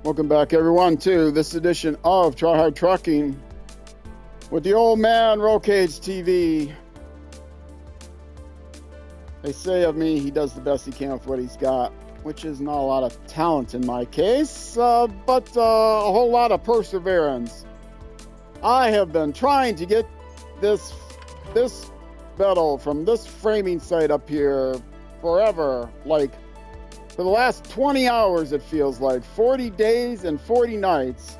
Welcome back, everyone, to this edition of Try Hard Trucking with the old man, Roll Cage TV. They say of me, he does the best he can with what he's got, which is not a lot of talent in my case, but a whole lot of perseverance. I have been trying to get this metal from this framing site up here forever, like for the last 20 hours, it feels like 40 days and 40 nights.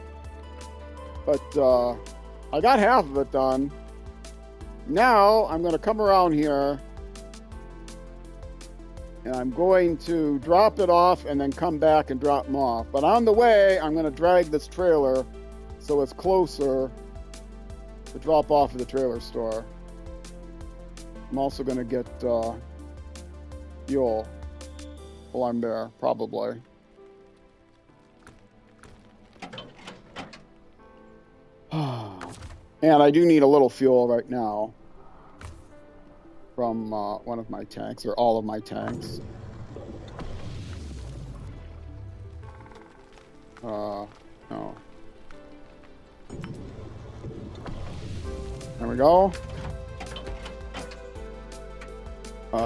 But I got half of it done. Now I'm going to come around here and I'm going to drop it off and then come back and drop them off. But on the way, I'm going to drag this trailer so it's closer to drop off at the trailer store. I'm also going to get fuel while I'm there, probably. And I do need a little fuel right now from one of my tanks, or all of my tanks. No. There we go.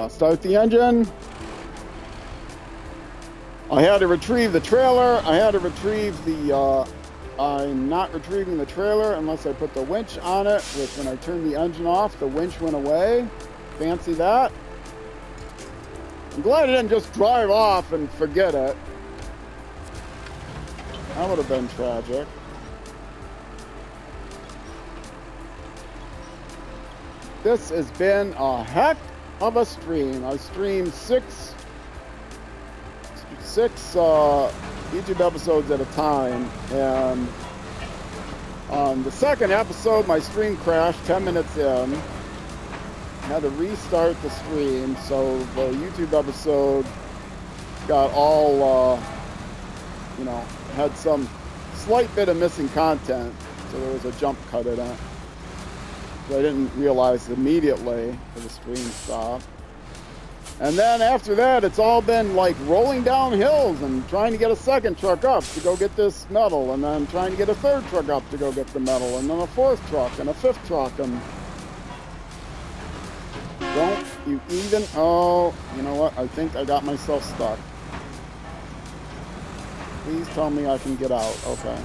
Start the engine. I had to retrieve the trailer. I had to retrieve the, I'm not retrieving the trailer unless I put the winch on it, which when I turned the engine off, the winch went away. Fancy that. I'm glad I didn't just drive off and forget it. That would have been tragic. This has been a heck of a stream. I streamed six YouTube episodes at a time, and on the second episode my stream crashed 10 minutes in. I had to restart the stream, so the YouTube episode got all had some slight bit of missing content, so there was a jump cut in it. So I didn't realize immediately that the stream stopped. And then after that, it's all been like rolling down hills and trying to get a second truck up to go get this metal, and then trying to get a third truck up to go get the metal, and then a fourth truck and a fifth truck. And don't you even, oh, you know what? I think I got myself stuck. Please tell me I can get out. Okay.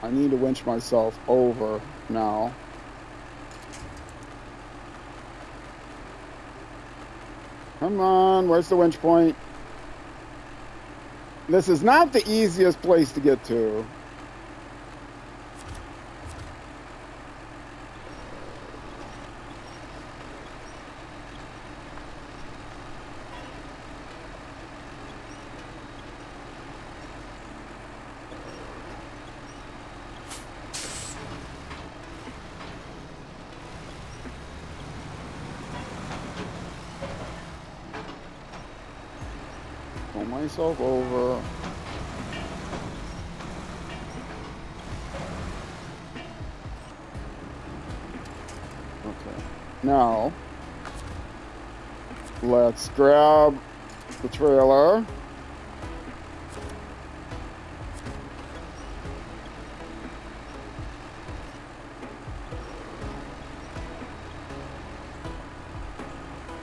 I need to winch myself over now. Come on, where's the winch point? This is not the easiest place to get to. Pull myself over. Okay. Now, let's grab the trailer.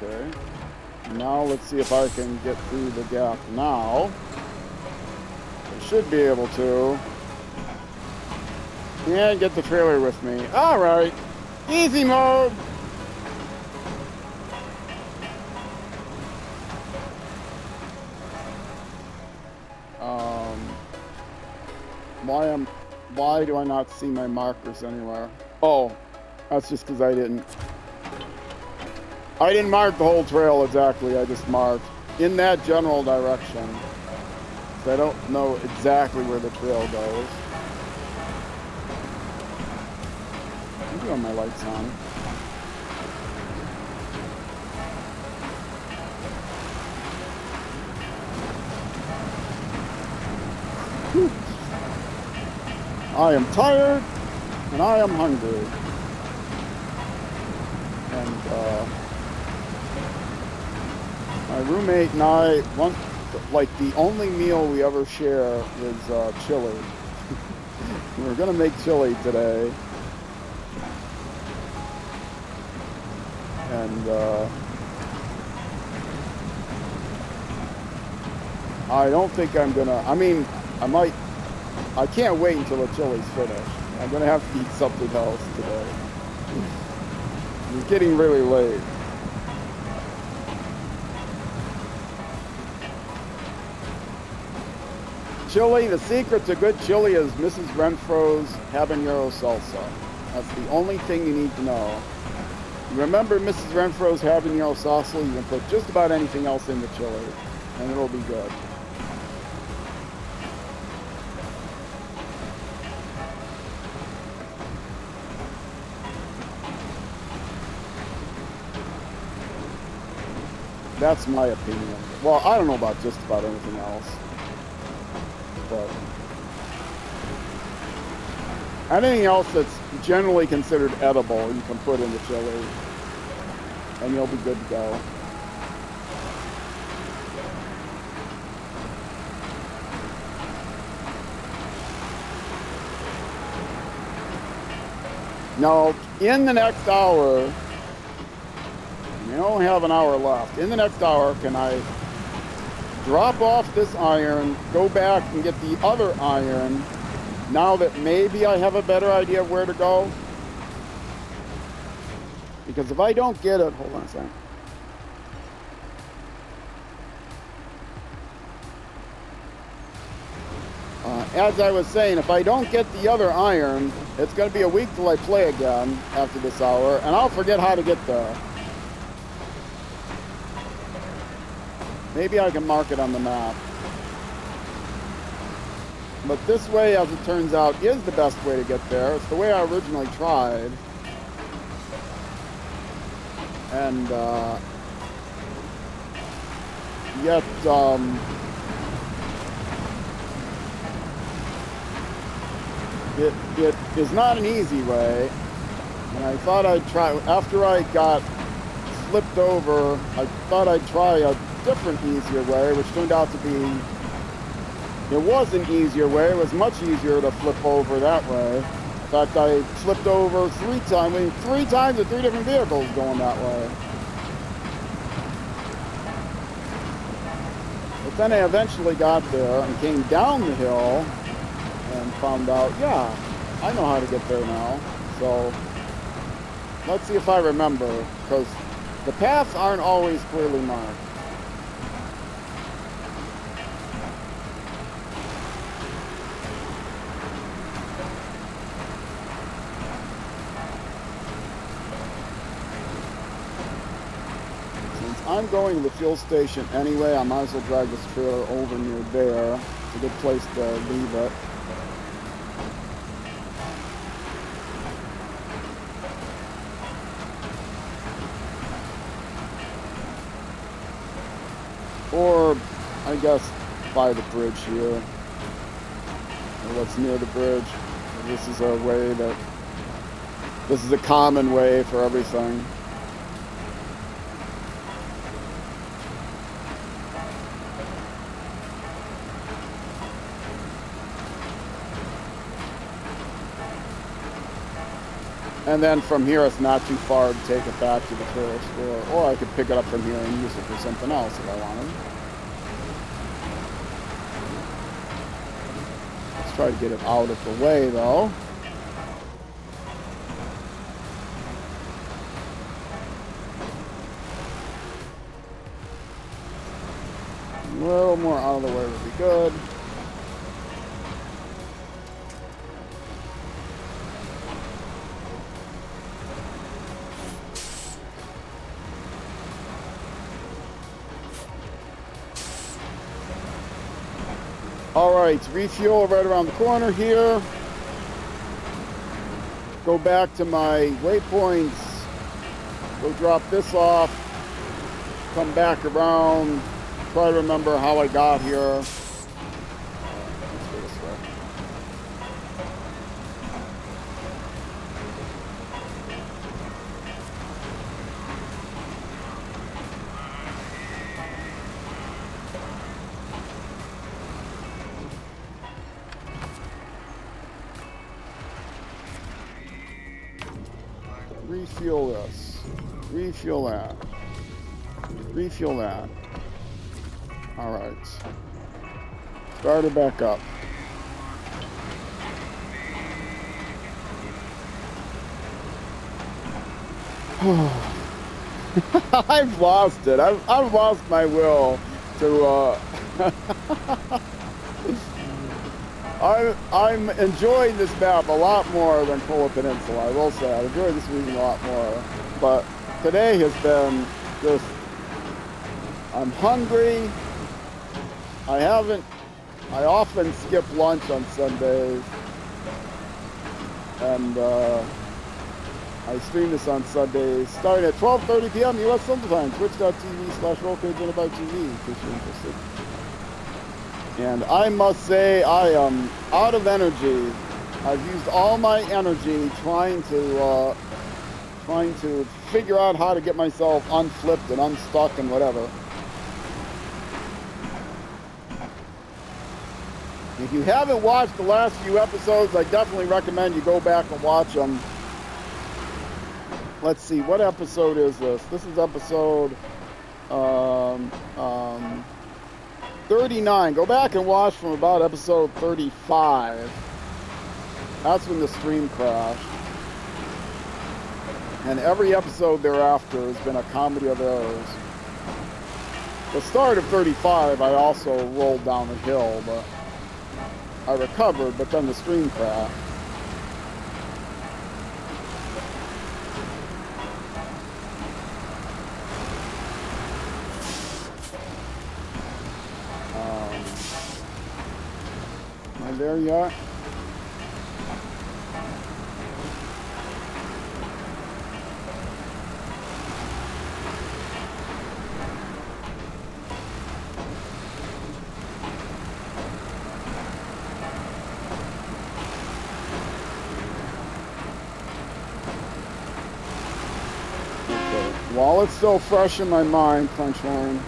Okay. Now let's see if I can get through the gap now. I should be able to. And get the trailer with me. Alright. Easy mode. Why do I not see my markers anywhere? Oh, that's just because I didn't mark the whole trail exactly. I just marked in that general direction. So I don't know exactly where the trail goes. I'm doing my lights on. Whew. I am tired. And I am hungry. And my roommate and I, like the only meal we ever share is chili. We're gonna make chili today. And I don't think I'm gonna, I mean, I can't wait until the chili's finished. I'm gonna have to eat something else today. It's getting really late. Chili, the secret to good chili is Mrs. Renfro's habanero salsa. That's the only thing you need to know. You remember Mrs. Renfro's habanero salsa, you can put just about anything else in the chili, and it'll be good. That's my opinion. Well, I don't know about just about anything else. But anything else that's generally considered edible, you can put in the chili, and you'll be good to go. Now, in the next hour, we only have an hour left. In the next hour, can I drop off this iron, go back and get the other iron, now that maybe I have a better idea of where to go? Because if I don't get it, hold on a second. As I was saying, if I don't get the other iron, it's going to be a week till I play again after this hour, and I'll forget how to get there. Maybe I can mark it on the map. But this way, as it turns out, is the best way to get there. It's the way I originally tried. And yet, it is not an easy way. And I thought I'd try, after I got flipped over, I thought I'd try a different, easier way, which turned out to be, it was an easier way. It was much easier to flip over that way. In fact, I flipped over 3 times, I mean, 3 times with 3 different vehicles going that way. But then I eventually got there and came down the hill and found out, yeah, I know how to get there now. So let's see if I remember, because the paths aren't always clearly marked. I'm going to the fuel station anyway. I might as well drag this trailer over near there. It's a good place to leave it. Or, I guess, by the bridge here. Or what's near the bridge. This is a way that, this is a common way for everything. And then from here, it's not too far to take it back to the trailer store. Or I could pick it up from here and use it for something else if I wanted. Let's try to get it out of the way, though. A little more out of the way would be good. Alright, refuel right around the corner here. Go back to my waypoints. Go drop this off. Come back around. Try to remember how I got here. Let's go this way. Refuel this. Refuel that. Refuel that. Alright. Start it back up. I've lost it. I've lost my will to I'm enjoying this map a lot more than Kola Peninsula, I will say. I enjoy this region a lot more. But today has been just, I'm hungry. I often skip lunch on Sundays. And I stream this on Sundays, starting at 12:30 p.m. U.S. Central Time, twitch.tv/RollCageAndAboutTV, in case you're interested. And I must say, I am out of energy. I've used all my energy trying to figure out how to get myself unflipped and unstuck and whatever. If you haven't watched the last few episodes, I definitely recommend you go back and watch them. Let's see, what episode is this? This is episode 39. Go back and watch from about episode 35. That's when the stream crashed. And every episode thereafter has been a comedy of errors. The start of 35, I also rolled down a hill, but I recovered, but then the stream crashed. Am I there yet? While it's still fresh in my mind, Punchline.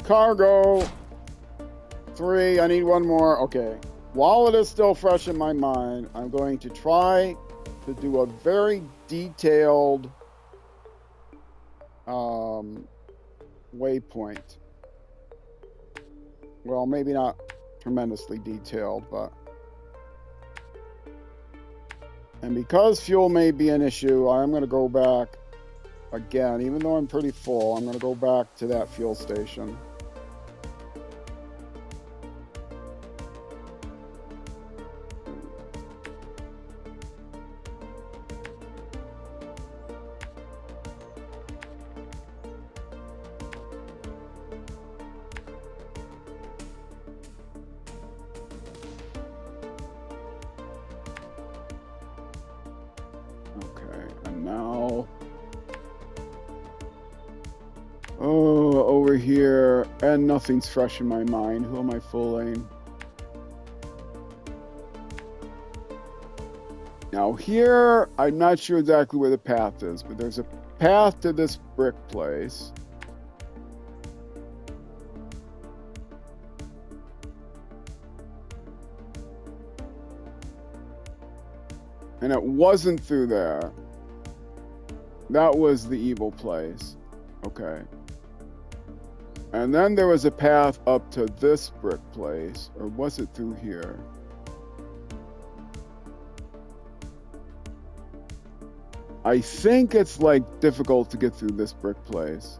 Cargo 3, I need one more. Okay. While it is still fresh in my mind, I'm going to try to do a very detailed waypoint. Well, maybe not tremendously detailed, but... And because fuel may be an issue, I'm going to go back again. Even though I'm pretty full, I'm going to go back to that fuel station. And nothing's fresh in my mind. Who am I fooling? Now here, I'm not sure exactly where the path is, but there's a path to this brick place. And it wasn't through there. That was the evil place. Okay. And then there was a path up to this brick place, or was it through here? I think it's like difficult to get through this brick place.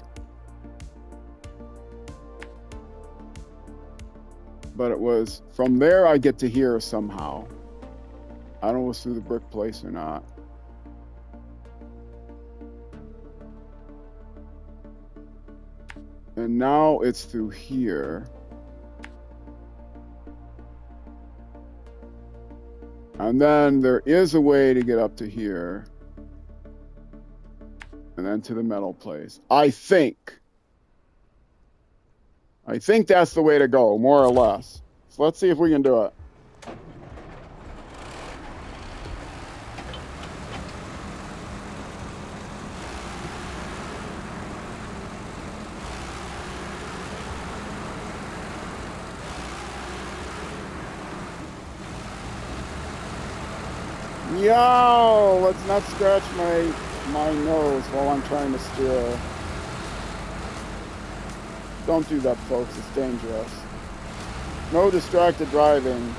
But it was, from there I get to here somehow. I don't know if it's through the brick place or not. And now it's through here. And then there is a way to get up to here. And then to the metal place. I think that's the way to go, more or less. So let's see if we can do it. Yo, let's not scratch my nose while I'm trying to steer. Don't do that, folks. It's dangerous. No distracted driving.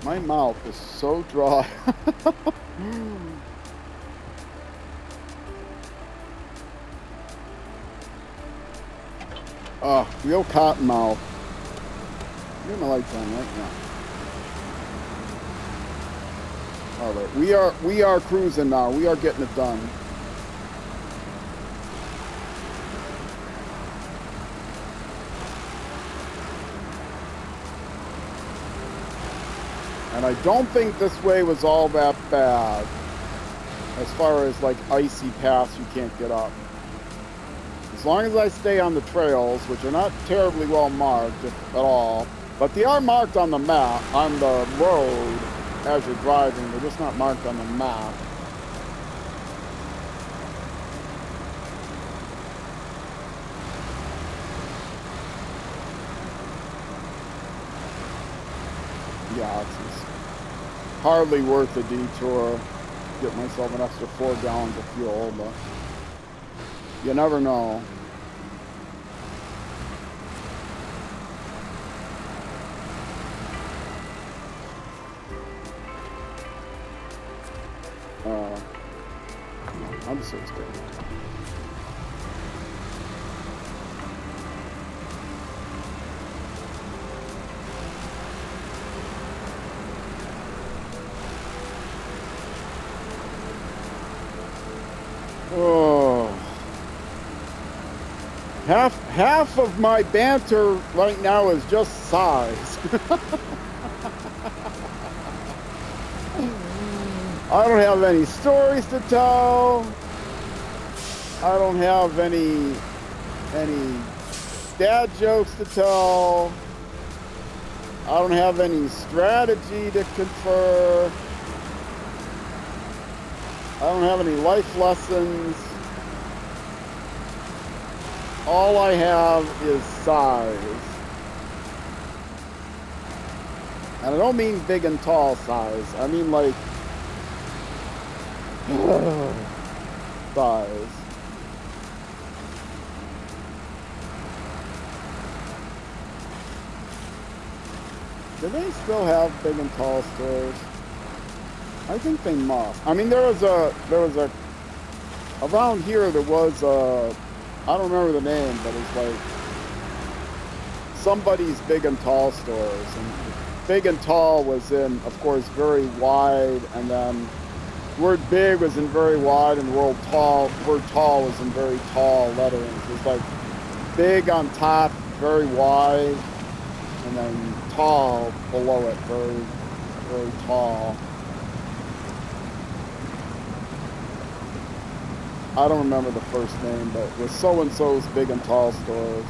My mouth is so dry. Real cotton mouth. Get my lights on right now. All right, we are cruising now. We are getting it done. And I don't think this way was all that bad as far as like icy paths you can't get up. As long as I stay on the trails, which are not terribly well marked at all, but they are marked on the map, on the road as you're driving. They're just not marked on the map. Yeah, it's hardly worth the detour. Get myself an extra 4 gallons of fuel, but you never know. I'm so scared. Oh. Half of my banter right now is just sighs. I don't have any stories to tell. I don't have any dad jokes to tell. I don't have any strategy to confer. I don't have any life lessons. All I have is size. And I don't mean big and tall size. I mean like size. Do they still have big and tall stores? I think they must. I mean, there was a, around here there was a, I don't remember the name, but it's like somebody's big and tall stores. And big and tall was in, of course, very wide, and then the word big was in very wide, and the word tall was in very tall lettering. So it's like big on top, very wide, and then tall below it, very, very tall. I don't remember the first name, but it was so-and-so's big and tall stores.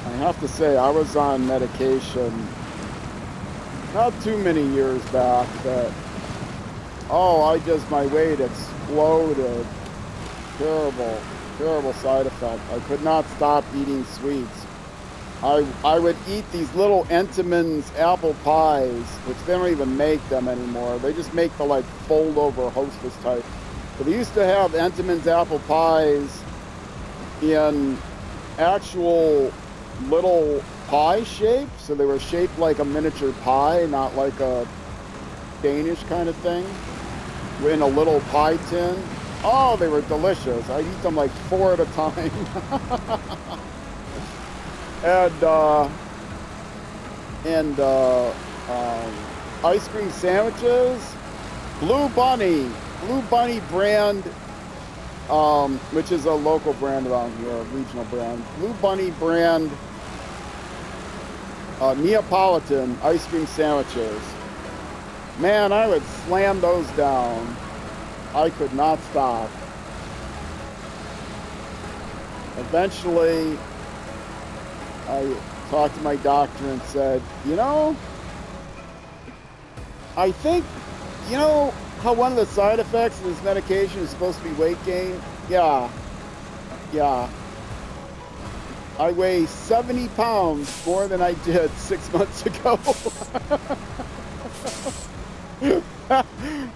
I have to say, I was on medication not too many years back that, my weight exploded. Terrible, terrible side effect. I could not stop eating sweets. I would eat these little Entenmann's apple pies, which they don't even make them anymore. They just make the like fold over Hostess type. But they used to have Entenmann's apple pies in actual little pie shape. So they were shaped like a miniature pie, not like a Danish kind of thing, in a little pie tin. Oh, they were delicious. I'd eat them like 4 at a time. and ice cream sandwiches, Blue Bunny brand, which is a local brand around here, a regional brand. Blue Bunny brand Neapolitan ice cream sandwiches. Man, I would slam those down. I could not stop. Eventually, I talked to my doctor and said, I think, how one of the side effects of this medication is supposed to be weight gain? Yeah. I weigh 70 pounds more than I did 6 months ago.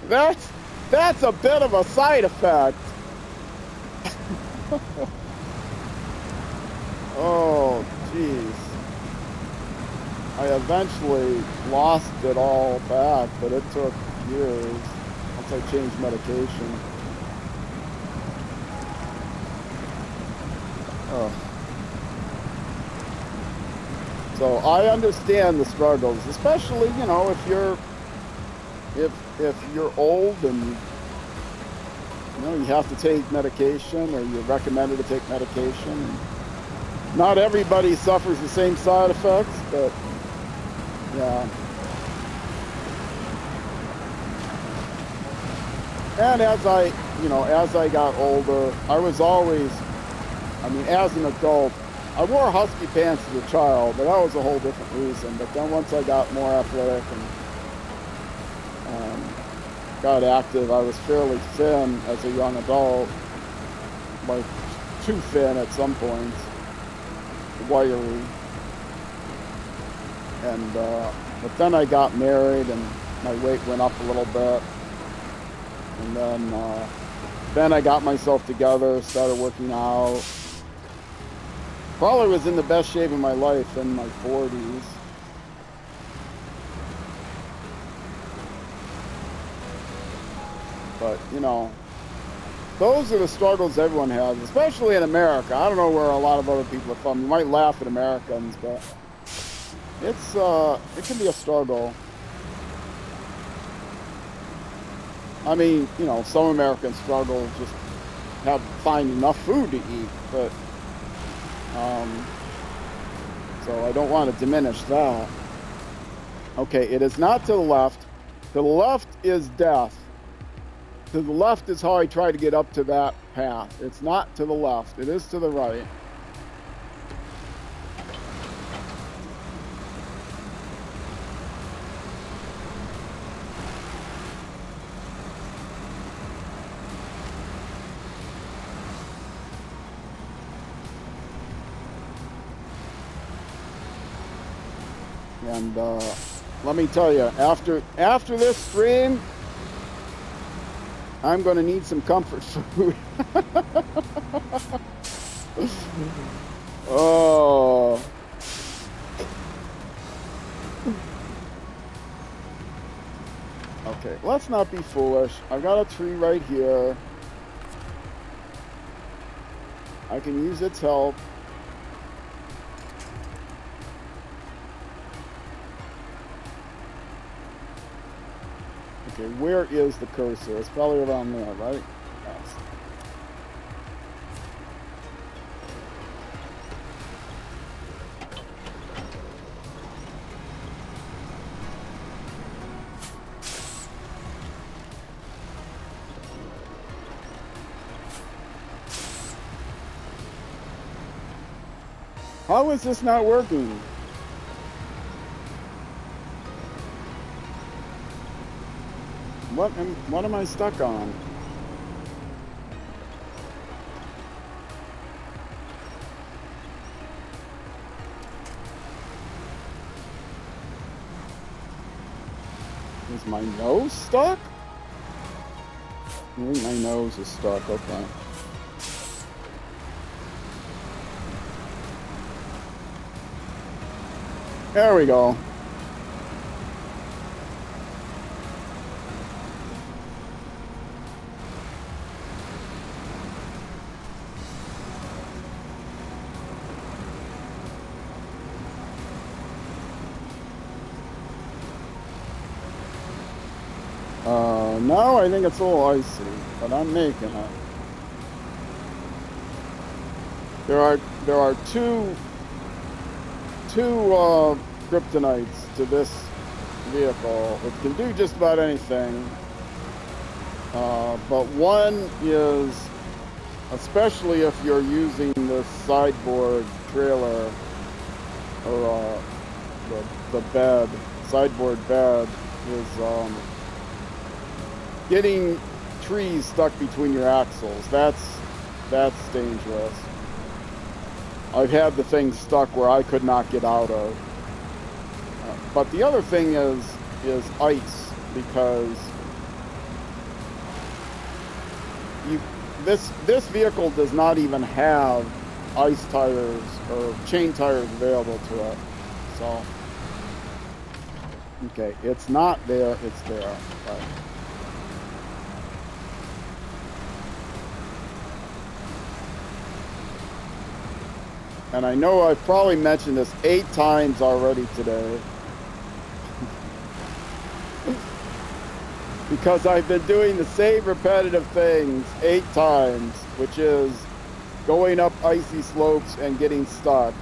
That's a bit of a side effect. Oh, jeez. I eventually lost it all back, but it took years once I changed medication. Oh. So I understand the struggles, especially, you know, if you're old and you know you have to take medication or you're recommended to take medication. Not everybody suffers the same side effects, but yeah. And as I got older, I was always, I mean, as an adult, I wore husky pants as a child, but that was a whole different reason. But then once I got more athletic and got active, I was fairly thin as a young adult, like too thin at some points, wiry. And but then I got married and my weight went up a little bit. And then I got myself together, started working out. Probably was in the best shape of my life in my 40s. But, you know, those are the struggles everyone has, especially in America. I don't know where a lot of other people are from. You might laugh at Americans, but it can be a struggle. I mean, you know, some Americans struggle just find enough food to eat, but so I don't want to diminish that. Okay, it is not to the left. To the left is death. To the left is how I try to get up to that path. It's not to the left. It is to the right. And let me tell you, after this stream, I'm going to need some comfort food. Oh. Okay, let's not be foolish. I've got a tree right here. I can use its help. Okay, where is the cursor? It's probably around there, right? Yes. How is this not working? What am I stuck on? Is my nose stuck? I think my nose is stuck, okay. There we go. Now I think it's a little icy, but I'm making it. There are two kryptonites to this vehicle. It can do just about anything, but one is, especially if you're using the sideboard trailer or the bed, sideboard bed is getting trees stuck between your axles. That's dangerous. I've had the thing stuck where I could not get out of. But the other thing is ice, because this vehicle does not even have ice tires or chain tires available to it. So, okay, it's not there, it's there. But. And I know I've probably mentioned this 8 times already today. Because I've been doing the same repetitive things 8 times, which is going up icy slopes and getting stuck,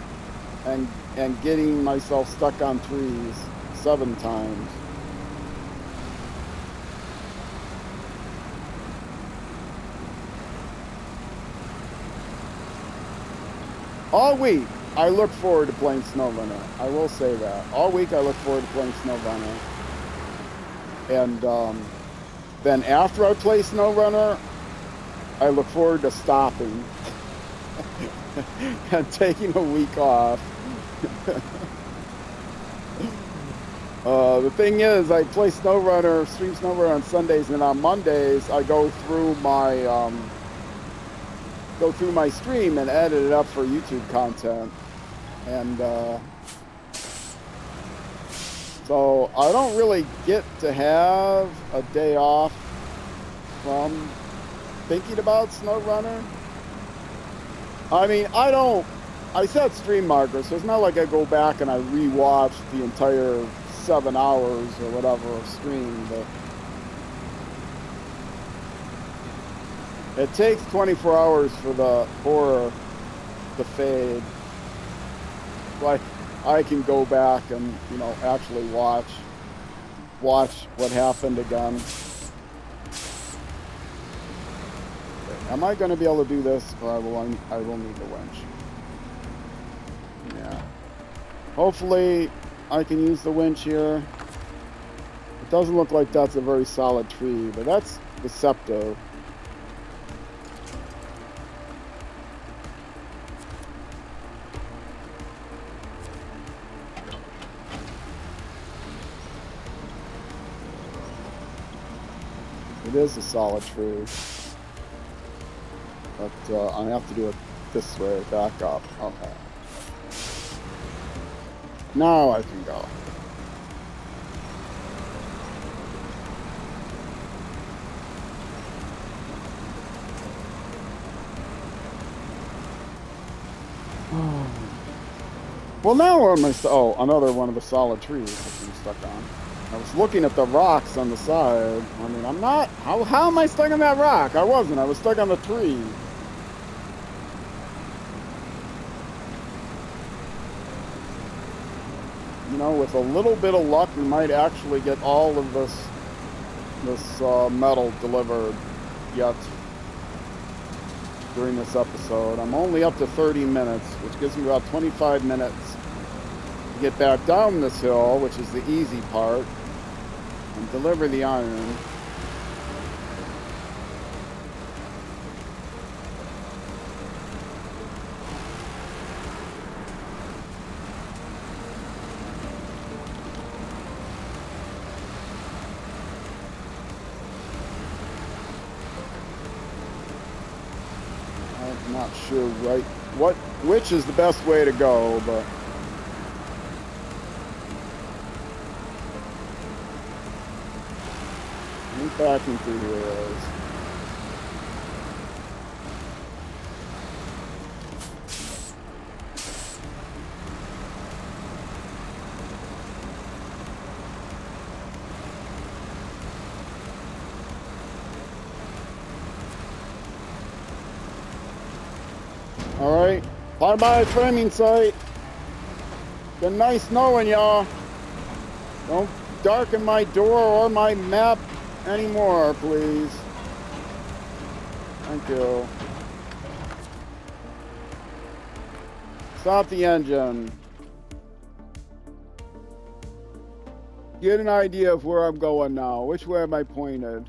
and getting myself stuck on trees 7 times. All week, I look forward to playing SnowRunner. I will say that. All week, I look forward to playing SnowRunner. And then after I play SnowRunner, I look forward to stopping and taking a week off. The thing is, I play SnowRunner, stream SnowRunner on Sundays, and on Mondays, I go through my stream and edit it up for YouTube content. And so I don't really get to have a day off from thinking about SnowRunner. I mean, I set stream markers, so it's not like I go back and I rewatch the entire 7 hours or whatever of stream, but it takes 24 hours for the horror to fade. Like, I can go back and, you know, actually watch what happened again. Okay. Am I going to be able to do this, or I will need the winch? Yeah. Hopefully, I can use the winch here. It doesn't look like that's a very solid tree, but that's deceptive. It is a solid tree, but I have to do it this way, back up. Okay. Now I can go. Well, now where am I? Oh, another one of the solid trees that I'm stuck on. I was looking at the rocks on the side. I mean, I'm not... How am I stuck on that rock? I wasn't. I was stuck on the tree. You know, with a little bit of luck, we might actually get all of this metal delivered yet during this episode. I'm only up to 30 minutes, which gives me about 25 minutes to get back down this hill, which is the easy part, and deliver the iron. I'm not sure which is the best way to go, but backing through here is. All right, bye-bye framing site. Been nice knowing y'all. Don't darken my door or my map anymore, please. Thank you. Stop the engine. Get an idea of where I'm going now. Which way am I pointed?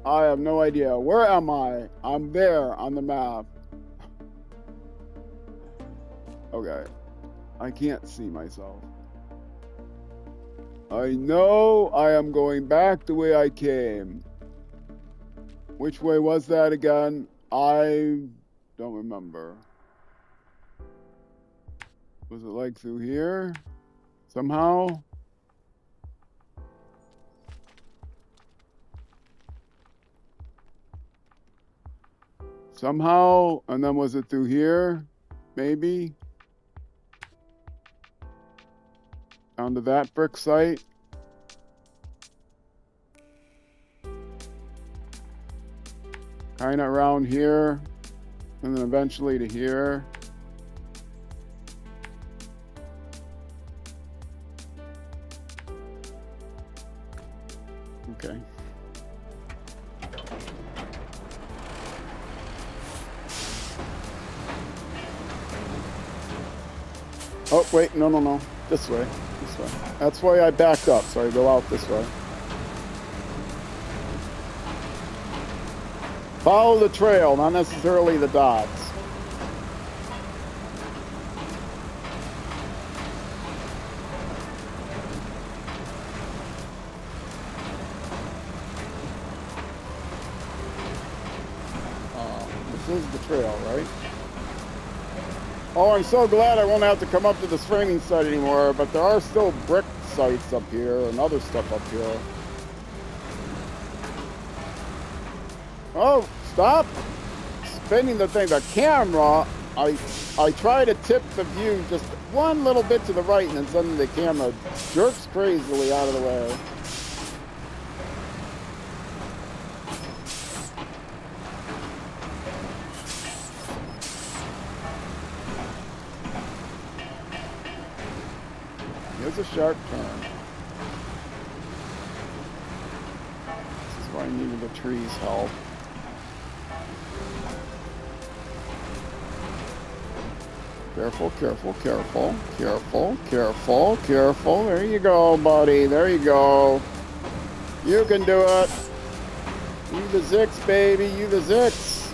I have no idea. Where am I? I'm there on the map. Okay. I can't see myself. I know I am going back the way I came. Which way was that again? I don't remember. Was it like through here? Somehow? Somehow? And then was it through here? Maybe? Down to that brick site? Kind of around here. And then eventually to here. Okay. Oh, wait, no. This way. This way. That's why I backed up, so I go out this way. Follow the trail, not necessarily the dots. This is the trail, right? Oh, I'm so glad I won't have to come up to this framing site anymore, but there are still brick sites up here and other stuff up here. Oh, stop spinning the thing. The camera, I try to tip the view just one little bit to the right, and then suddenly the camera jerks crazily out of the way. Here's a sharp turn. This is why I needed the trees' help. Careful, careful, careful, careful, careful, careful. There you go, buddy. There you go. You can do it. You the ZiKZ, baby. You the ZiKZ.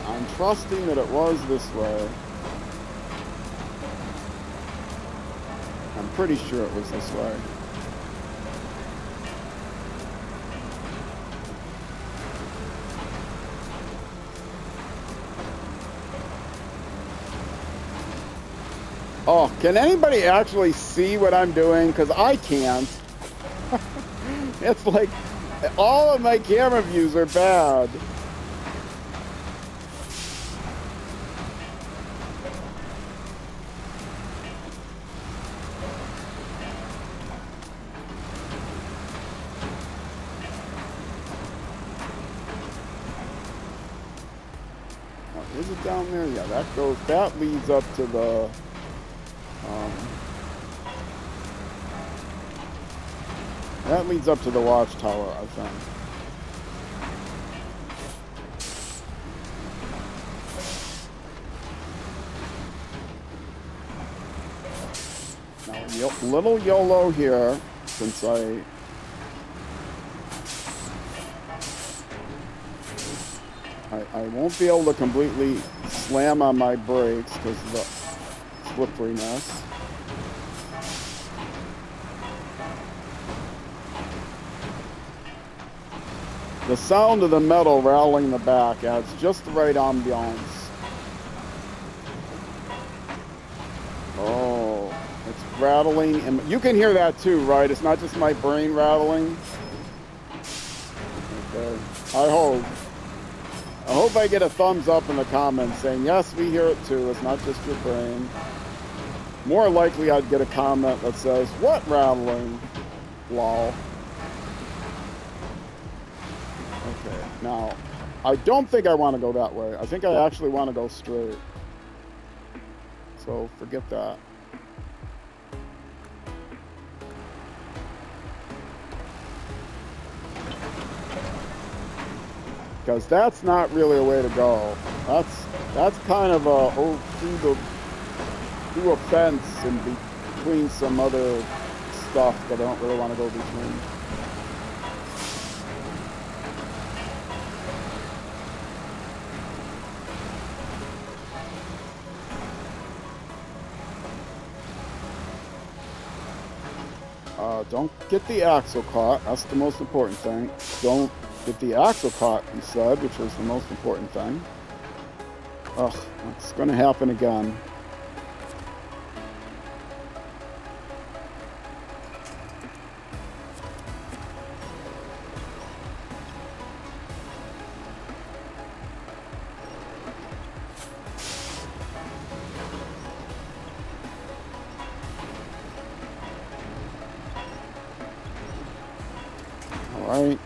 I'm trusting that it was this way. I'm pretty sure it was this way. Oh, can anybody actually see what I'm doing? Because I can't. It's like all of my camera views are bad. Is it down there? Yeah, that leads up to the, that leads up to the watchtower, I think. Now, little YOLO here, since I won't be able to completely slam on my brakes because of the slipperiness. The sound of the metal rattling in the back adds just the right ambiance. Oh, it's rattling, and you can hear that too, right? It's not just my brain rattling. Okay, I hope I get a thumbs up in the comments saying, yes, we hear it too, it's not just your brain. More likely I'd get a comment that says, what rattling? Lol. Okay, now, I don't think I want to go that way. I think I actually want to go straight. So, forget that. because that's not really a way to go. That's kind of a through a fence and between some other stuff that I don't really want to go between. Don't get the axle caught. That's the most important thing. Don't get the axle caught, he said, which was the most important thing. Ugh, it's going to happen again. Alright.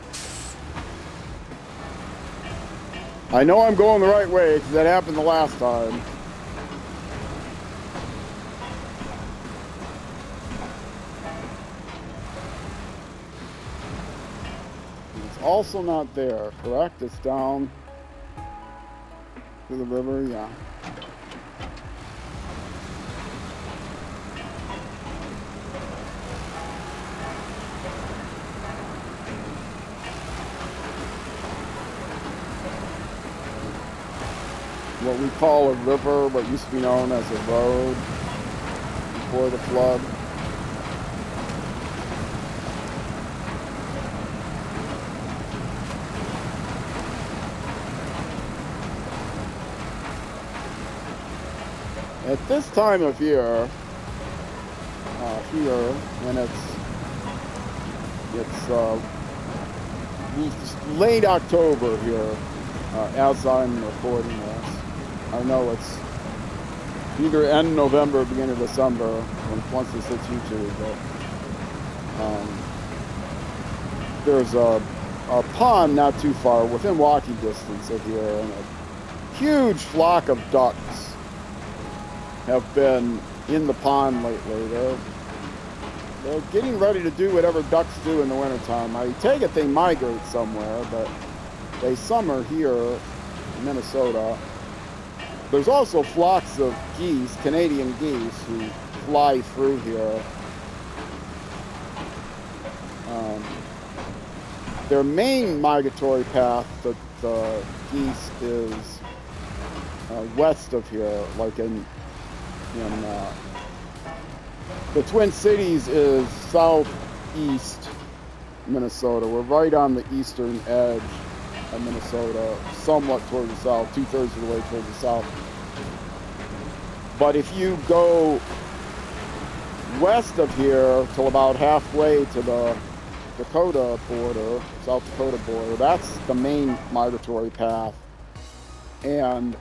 I know I'm going the right way because that happened the last time. It's also not there, correct? It's down to the river, yeah. What we call a river, what used to be known as a road before the flood. At this time of year, here, and it's late October here, as I'm recording this. I know it's either end November or beginning of December once this hits YouTube, but there's a pond not too far, within walking distance of here, and a huge flock of ducks have been in the pond lately. They're getting ready to do whatever ducks do in the wintertime. I take it they migrate somewhere, but they summer here in Minnesota. There's also flocks of geese, Canadian geese, who fly through here. Their main migratory path, the geese, is west of here, like in the Twin Cities is southeast Minnesota. We're right on the eastern edge of Minnesota, somewhat toward the south, 2/3 of the way towards the south. But if you go west of here till about halfway to the Dakota border, South Dakota border, that's the main migratory path. And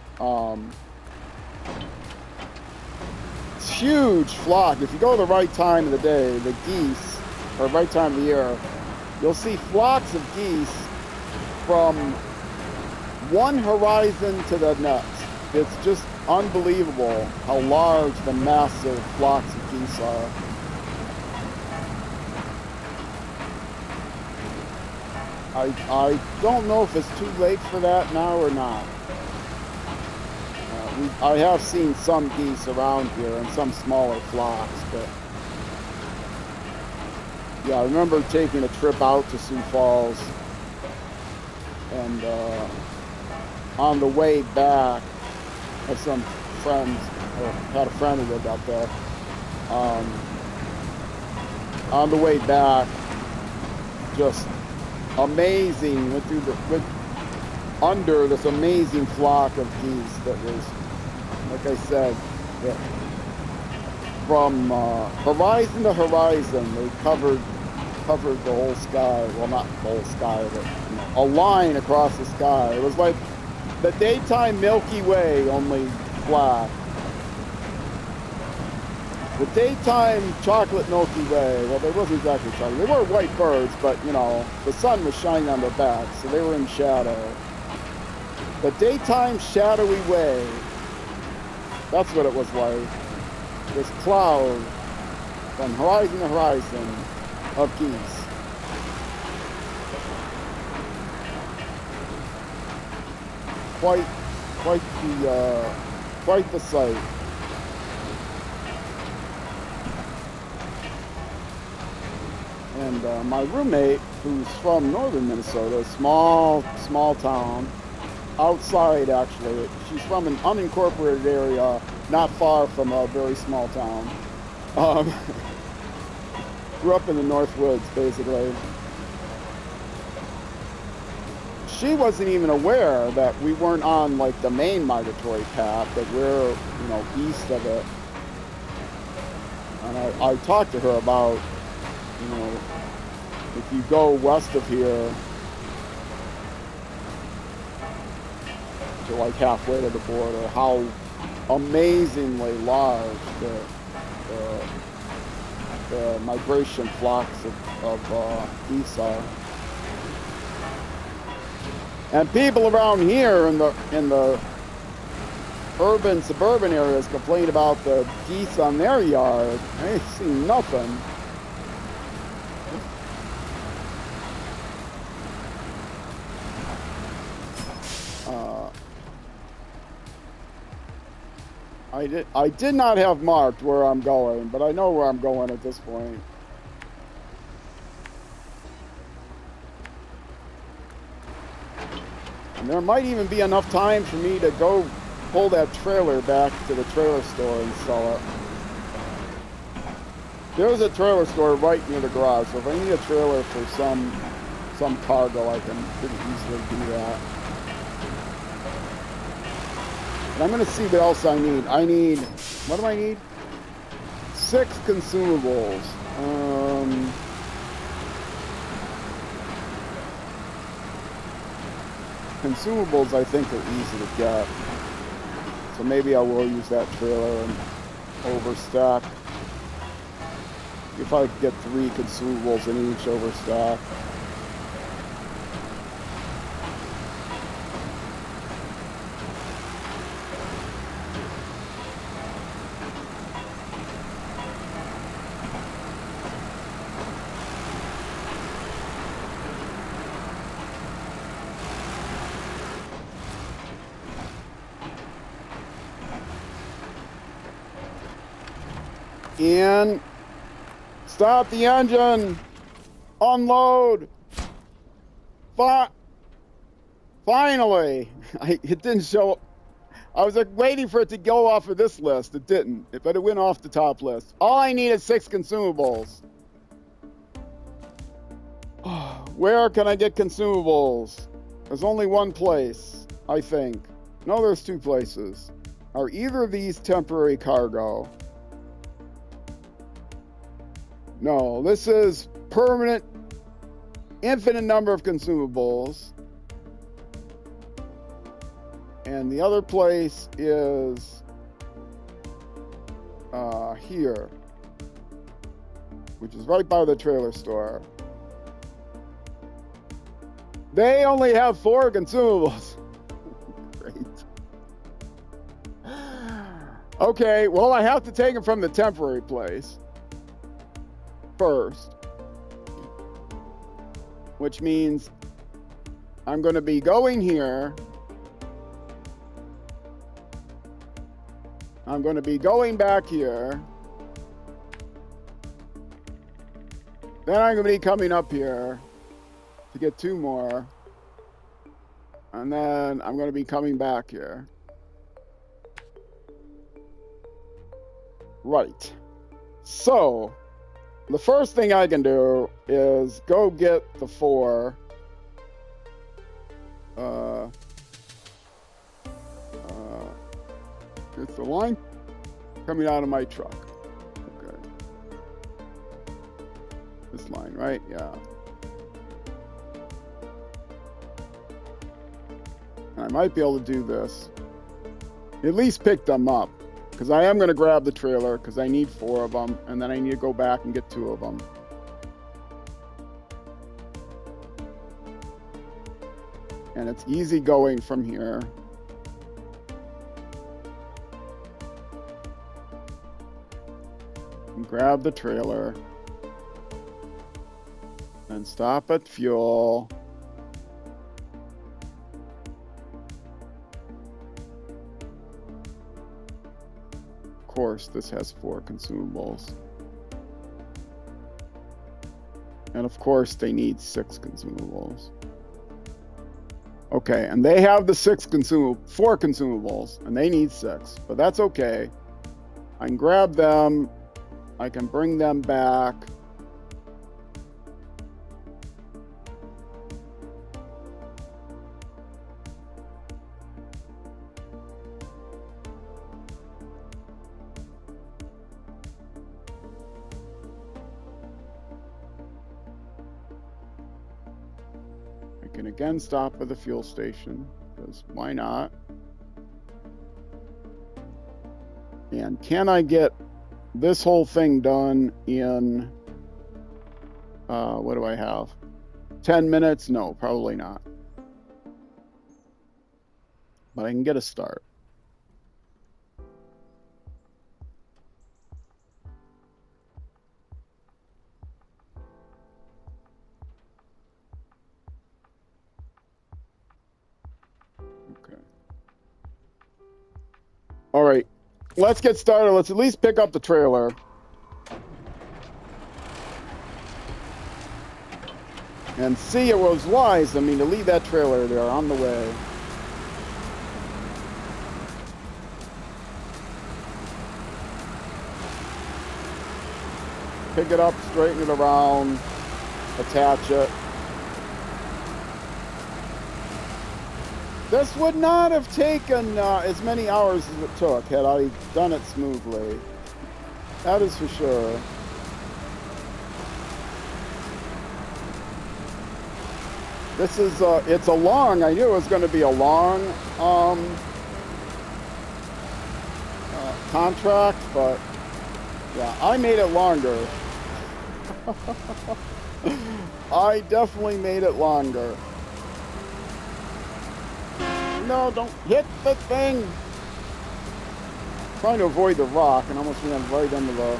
it's huge flock. If you go the right time of the day, the geese, or right time of the year, you'll see flocks of geese from one horizon to the next. It's just unbelievable how large the massive flocks of geese are. I don't know if it's too late for that now or not. I have seen some geese around here and some smaller flocks, but yeah, I remember taking a trip out to Sioux Falls, and on the way back, I had some friends, or had a friend who lived out there. On the way back, just amazing, went under this amazing flock of geese that was, like I said, from horizon to horizon, they covered the whole sky. Well, not the whole sky, but a line across the sky. It was like the daytime Milky Way, only black. The daytime chocolate Milky Way, well, they wasn't exactly chocolate. They were white birds, but, the sun was shining on their backs, so they were in shadow. The daytime shadowy way, that's what it was like. This cloud from horizon to horizon of geese. quite the sight. And my roommate, who's from northern Minnesota, small town, outside actually. She's from an unincorporated area, not far from a very small town. Grew up in the North Woods, basically. She wasn't even aware that we weren't on like the main migratory path, that we're, you know, east of it. And I talked to her about, you know, if you go west of here to like halfway to the border, how amazingly large the migration flocks of geese are. And people around here in the urban, suburban areas complain about the geese on their yard. I ain't seen nothing. I did not have marked where I'm going, but I know where I'm going at this point. And there might even be enough time for me to go pull that trailer back to the trailer store and sell it. There's a trailer store right near the garage, so if I need a trailer for some cargo, I can pretty easily do that. And I'm going to see what else I need. What do I need? 6 consumables. Consumables I think are easy to get. So maybe I will use that trailer and overstack. If I could get 3 consumables in each overstack. And stop the engine. Unload. Finally. It didn't show. I was like waiting for it to go off of this list. It didn't. But it went off the top list. All I need is 6 consumables. Where can I get consumables? There's only one place, I think. No, there's 2 places. Are either of these temporary cargo? No, this is permanent, infinite number of consumables. And the other place is here, which is right by the trailer store. They only have 4 consumables. Great. Okay, well, I have to take them from the temporary place first, which means I'm going to be going here. I'm going to be going back here. Then I'm going to be coming up here to get 2 more. And then I'm going to be coming back here. Right. So the first thing I can do is go get the 4. It's the line coming out of my truck. Okay. This line, right? Yeah. I might be able to do this. At least pick them up. Because I am going to grab the trailer because I need 4 of them. And then I need to go back and get 2 of them. And it's easy going from here. And grab the trailer. And stop at fuel. course, this has 4 consumables. And of course, they need 6 consumables. Okay, and they have the 4 consumables, and they need 6, but that's okay. I can grab them. I can bring them back. I can again stop at the fuel station, because why not? And can I get this whole thing done in, what do I have? 10 minutes? No, probably not. But I can get a start. Okay. All right. Let's get started. Let's at least pick up the trailer. And see, it was wise of me to leave that trailer there on the way. Pick it up, straighten it around, attach it. This would not have taken as many hours as it took had I done it smoothly. That is for sure. This is, it's a long, I knew it was going to be a long contract, but yeah, I made it longer. I definitely made it longer. No, don't hit the thing. I'm trying to avoid the rock and almost ran right into the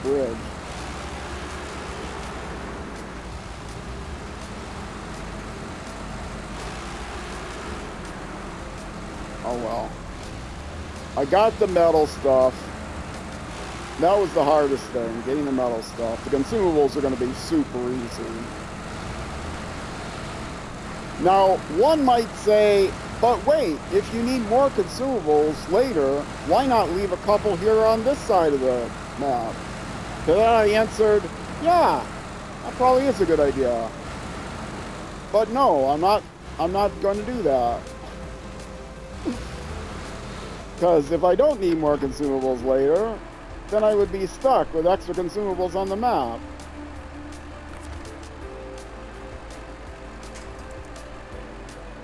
bridge. Oh well. I got the metal stuff. That was the hardest thing, getting the metal stuff. The consumables are going to be super easy. Now, one might say, but wait, if you need more consumables later, why not leave a couple here on this side of the map? To that I answered, yeah, that probably is a good idea. But no, I'm not going to do that. Because if I don't need more consumables later, then I would be stuck with extra consumables on the map.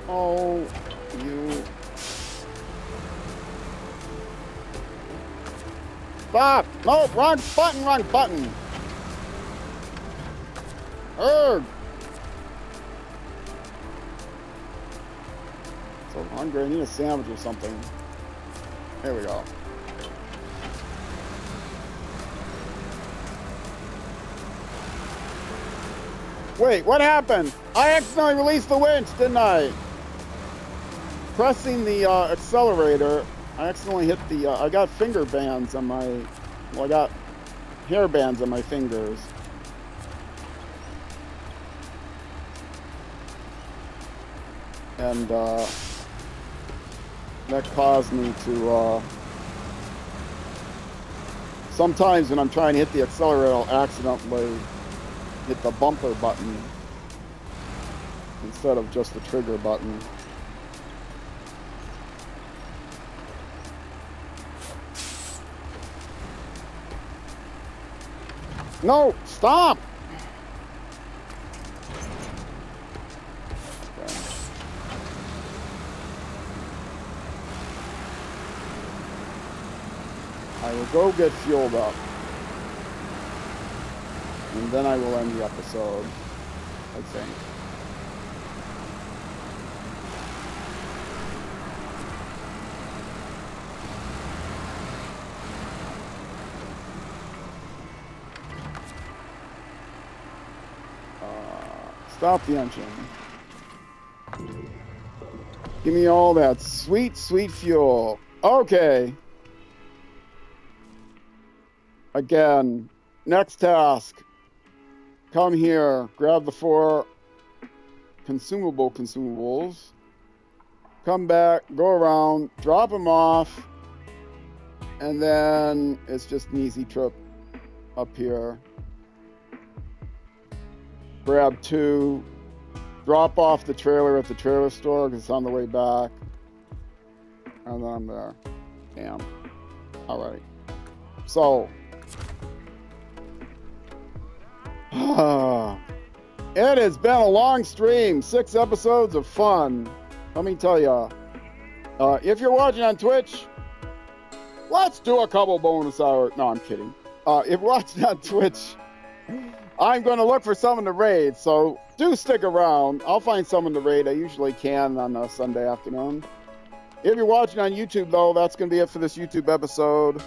Oh, you... Stop! No, wrong button, wrong button! Urgh! So hungry, I need a sandwich or something. There we go. Wait, what happened? I accidentally released the winch, didn't I? Pressing the accelerator, I accidentally hit the, I got finger bands on my, well, I got hair bands on my fingers. And that caused me to, sometimes when I'm trying to hit the accelerator, I'll accidentally hit the bumper button instead of just the trigger button. No, stop! Okay. I will go get fueled up. And then I will end the episode, I think. Stop the engine. Give me all that sweet, sweet fuel. Okay. Again, next task. Come here, grab the 4 consumables. Come back, go around, drop them off, and then it's just an easy trip up here. Grab 2, drop off the trailer at the trailer store because it's on the way back, and then I'm there. Damn. All right. So, it has been a long stream, 6 episodes of fun. Let me tell you, if you're watching on Twitch, let's do a couple bonus hours. No, I'm kidding. If you're watching on Twitch, I'm going to look for someone to raid, so do stick around. I'll find someone to raid. I usually can on a Sunday afternoon. If you're watching on YouTube, though, that's going to be it for this YouTube episode.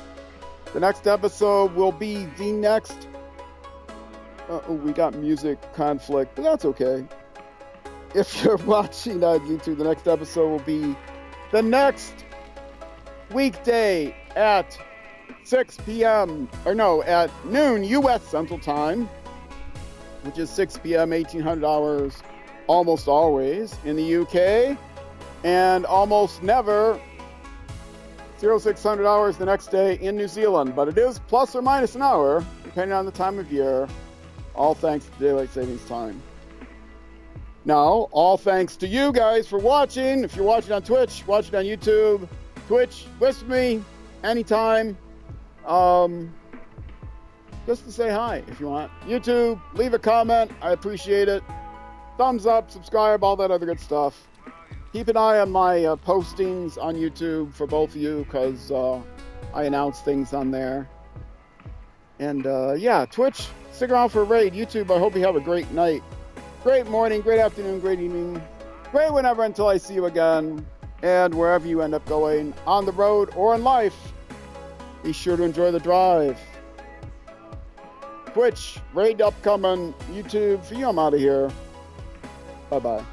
The next episode will be the next... we got music conflict, but that's okay. If you're watching on YouTube, the next episode will be the next weekday at 6 p.m. or no, at noon U.S. Central Time, which is 6 p.m. 1800 hours, almost always in the UK, and almost never 0600 hours the next day in New Zealand. But it is plus or minus an hour, depending on the time of year. All thanks to Daylight Savings Time. Now, all thanks to you guys for watching. If you're watching on Twitch, watching on YouTube, Twitch, listen to me anytime. Just to say hi if you want. YouTube, leave a comment. I appreciate it. Thumbs up, subscribe, all that other good stuff. Keep an eye on my postings on YouTube for both of you because I announce things on there. And yeah, Twitch, stick around for a raid. YouTube, I hope you have a great night. Great morning, great afternoon, great evening, great whenever until I see you again. And wherever you end up going, on the road or in life, be sure to enjoy the drive. Twitch, raid upcoming. YouTube, for you, I'm out of here. Bye-bye.